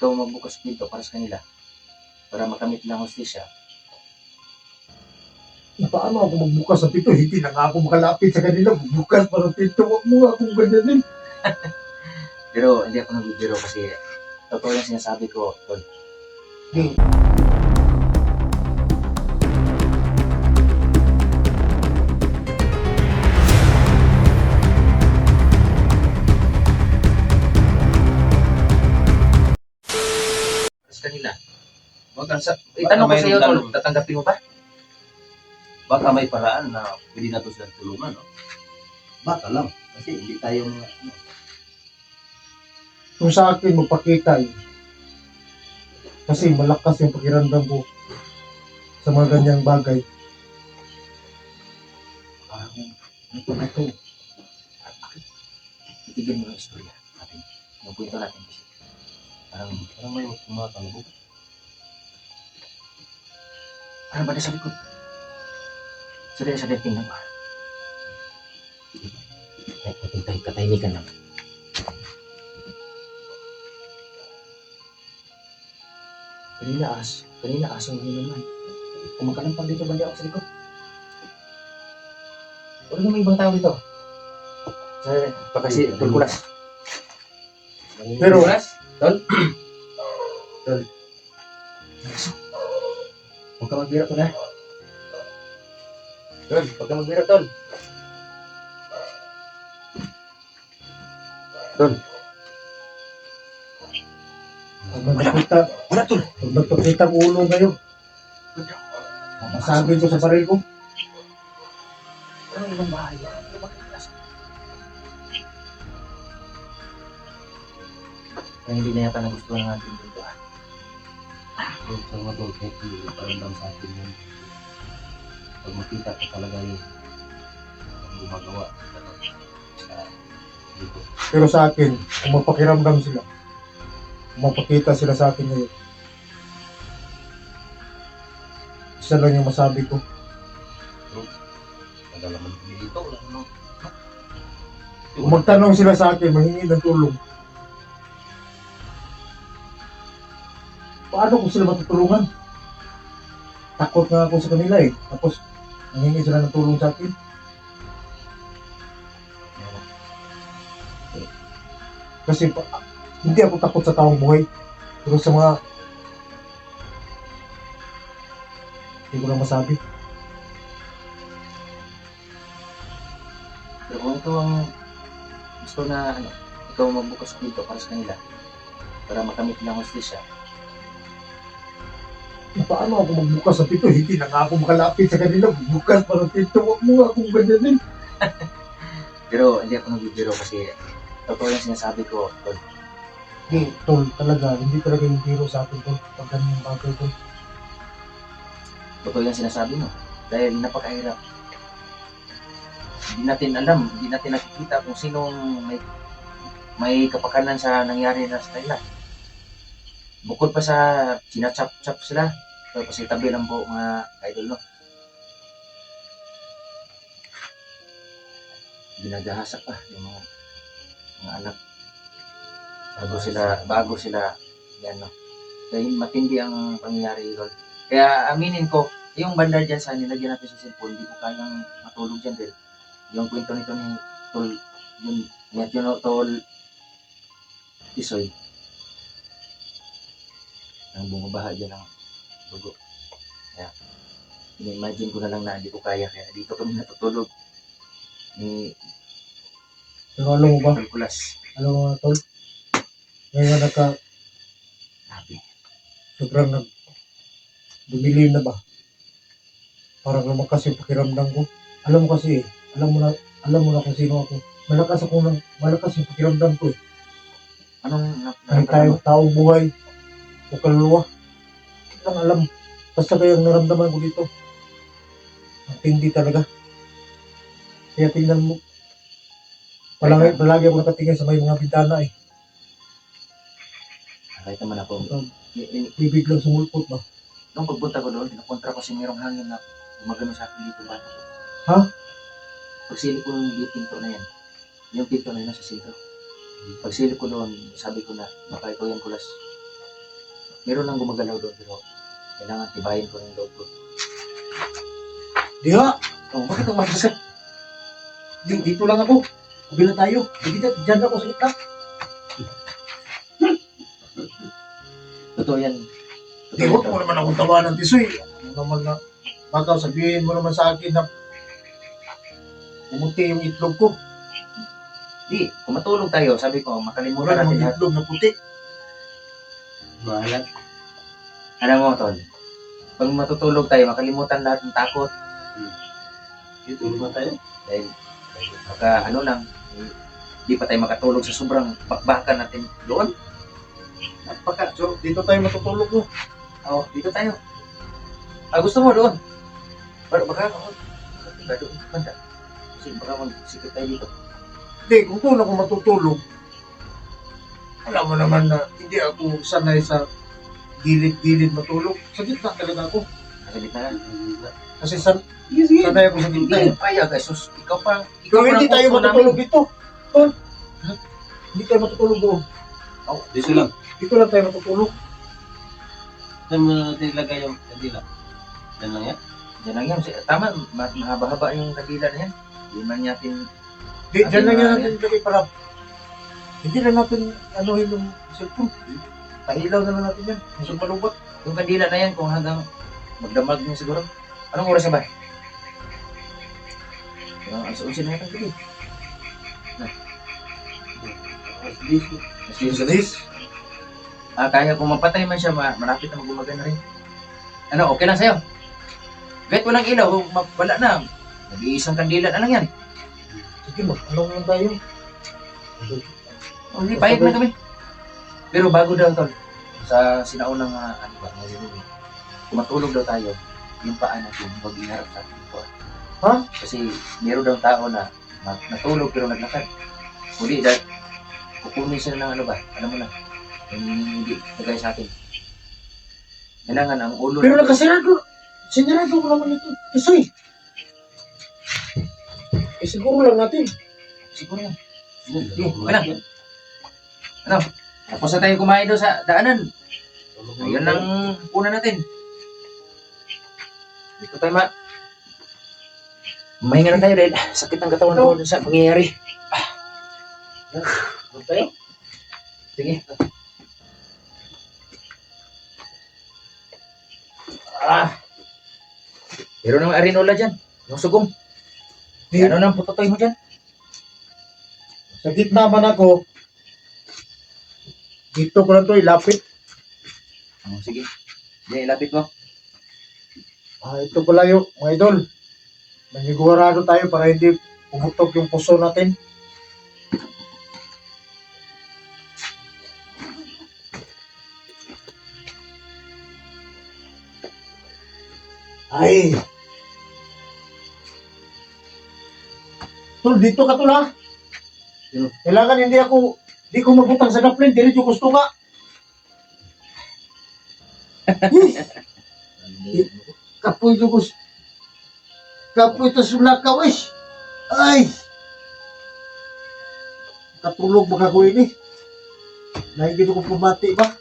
ikaw magbukas pinto para sa kanila para makamit ng hustisya. Paano ako magbukas sa pinto? Hindi na nga ako makalapit sa kanila. Bukas pa ng pinto. Huwag mo nga akong ganyanin. Pero hindi ako nagbibiro kasi totoo yung sinasabi ko, Tol. Hindi. Sa kanila. Baka sa Itanong ko baka sa iyo, Tol, may- tatanggapin mo ba? baka may paraan na pwede na to silang tulungan, no? Baka lang. Kasi hindi tayo mga ano. Kung sa akin, magpakita eh. Kasi malakas yung pakiramdam ko sa mga ganyang bagay. Parang ito na ito. Itigil mo yung istorya natin. Yung kwento natin kasi. Parang may tumatalbog. Ano ba na sabi ko? Sadya tingnan mo. Katahimikan lang. Kanina aso mo naman. Kumakalampag dito banda ako sa likod. Wala namang ibang tao dito. Baka si Tulkulas. Pero, Tol? Tol. Aso. Huwag ka magbira, Tol, ha? Tol, huwag ka magbira, Tol. Tol. pag nagpakita, Wala, Tol. pag nagpakita ang ulo ngayon, masabi ko sa sarili ko, Wala ibang bahay. Wala ibang aso. Kaya hindi na yata nagustuhan ng ating dito, ha? Kung sa mga tol, kahit hindi parang lang sa atin yun. Pag makita ko talaga yung ang gumagawa ano, sa dito. pero sa akin, kung mapakiramdam sila, kung mapakita sila sa akin ngayon, isa lang yung masabi ko, Nagalaman kami dito. Wala naman. kung magtanong sila sa akin, mahingi ng tulong, paano ko sila matutulungan? Takot nga ako sa kanila eh. Tapos, mahingi sila ng tulong sa akin. Kasi hindi ako takot sa taong buhay. Pero sa mga hindi ko lang masabi. Pero kung ito ang gusto na ano, ikaw magbukas pinto para sa kanila para makamit ng hustisya. Paano ako magbukas sa pinto? Hindi na nga ako makalapit sa kanila. Bukas pa ng pinto. Huwag mo nga akong ganyanin. Pero hindi ako nagbibiro kasi totoo yung sinasabi ko, Tol. Hindi, tol, talaga. Hindi talaga yung biro sa akin, tol. Pag ganyan bagay, tol. Totoo yung sinasabi mo. Dahil napakahirap. Hindi natin alam, hindi natin nakikita kung sinong may kapakanan sa nangyari na sa kanila. Bukod pa sa sinachap-chap sila, tapos itabi lang po mga idol, no? Ginagahasak pa yung mga anak. Bago sila, yan, no? Kaya matindi ang pangyayari, idol. Kaya aminin ko, yung banda dyan sa nilagyan natin sa cellphone, hindi ko kayang matulog dyan dahil yung kwento nito ni Tol, yun Tol Tisoy, ang bumabaha dyan ng dugo. Kaya, in-imagine ko na lang na hindi ko kaya, kaya dito kami natutulog ni Pero alam mo ba? Tulkulas. Alam mo nga, tol? Ngayon Sabi, sobrang dumilim na ba? Parang lumakas yung pakiramdam ko. Alam mo kasi, alam mo na kung sino ako. Malakas yung pakiramdam ko eh. anong Kahit taong buhay o kaluluwa. Hindi lang alam. Basta kayang naramdaman ko dito. Ang tindi talaga. Kaya tingnan mo. Palagi ako nakatingin sa may mga bintana eh. kahit naman ako, Bibig lang sumulpot ba? nung pagpunta ko doon, pinakontra ko si merong hangin na gumagano sa akin dito bata ko. Ha? Pagsilip ko yung pinto na yan, yung pinto na yun nasa sentro. Pagsilip ko doon, sabi ko na, baka ikaw yan, Kulas. meron nang gumagalaw doon, pero kailangan tibayin ko ng loob ko. Di ha? Oh, bakit umalis ka? Dito lang ako. Kabila tayo. Dito, dyan ako sa gitna. Totoo yan. Di, huwag mo naman akong tawanan, Tisoy. Ano naman na, baka sabihin mo naman sa akin na pumuti yung itlog ko. Di, kung matulog tayo, sabi ko, makalimutan Wala natin namang lahat. itlog na puti. Bahalat. Alam mo, Tol, pag matutulog tayo, makalimutan lahat ng takot. Dito naman tayo. Dahil baka ano lang, di pa tayo makatulog sa sobrang bakbakan natin doon. Napaka, So, dito tayo matutulog mo. oh, dito tayo. Gusto mo doon? Baka doon, banda. Kasi baka magsikip tayo dito. Hindi, kung doon ako matutulog, alam mo naman na hindi ako sanay sa gilid-gilid matulog. Sa gitna talaga ako. Nasa gitna lang. Kasi sanay ako sa gitna. Hindi, payag, Jesus. Ikaw pa, Pero hindi ang tayo upo matutulog namin. dito. Tol. Hindi tayo matutulog doon. Dito lang. Dito lang tayo matutulog. Saan mo natin ilagay yung kandila? Yan lang yan. Diyan lang yan. Tama, mahaba-haba yung kabila na yan. Hindi man natin, Di, dyan lang yan Atin na natin ilagay para hindi lang natin anuhin yung cellphone. Pahilaw na lang natin yan. Masang malubat. yung kandila na yan, kung hanggang magdamag niya siguro. Anong oras na ba? Alas 11 na yata gabi. Alas 10 gabi. Kaya kung mapatay man siya, malapit na magumaga na rin. Ano, okay lang sa'yo? Kahit walang ilaw, wala na. Nag-iisang kandila na lang yan. Sige, mag-anong lang tayo. Hindi, payag na kami. Pero bago daw, Tol, sa sinaunang ano ba, kung matulog daw tayo, yung paa natin, huwag iharap sa ating ito. Ha? Kasi meron daw tao na natulog pero naglakad. Huli, dahil kukunin sila ng ano ba, alam mo na, yung hindi nagay sa atin. Kailangan ang ulo Pero natin- nakasirado. Sinirado ko naman ito. Tisoy. Siguro lang natin. Siguro yan. Okay lang. Ano? Tapos na tayo kumain doon sa daanan. Ayun lang una natin. Dito tayo mahinga na tayo dahil sakit ng katawan ko dun sa pangyayari. Doon tayo. Sige. Meron ng arinola dyan. Yung sugong. Ano nang putotoy mo dyan? Sa gitna man ako. Dito ko lang ito ilapit. Sige. Yan, ilapit mo. Ito pala yung mga idol. Manigurado tayo para hindi pumutok yung puso natin. Ay. Tol, dito ka tol ha. Kailangan hindi ko mabutang sa gaplin, diretso gusto ka. Kapoy jugos. Kapoy ta sulakaw eh. Ay. Katulog baka ko ini. Naigid ko pumati ba?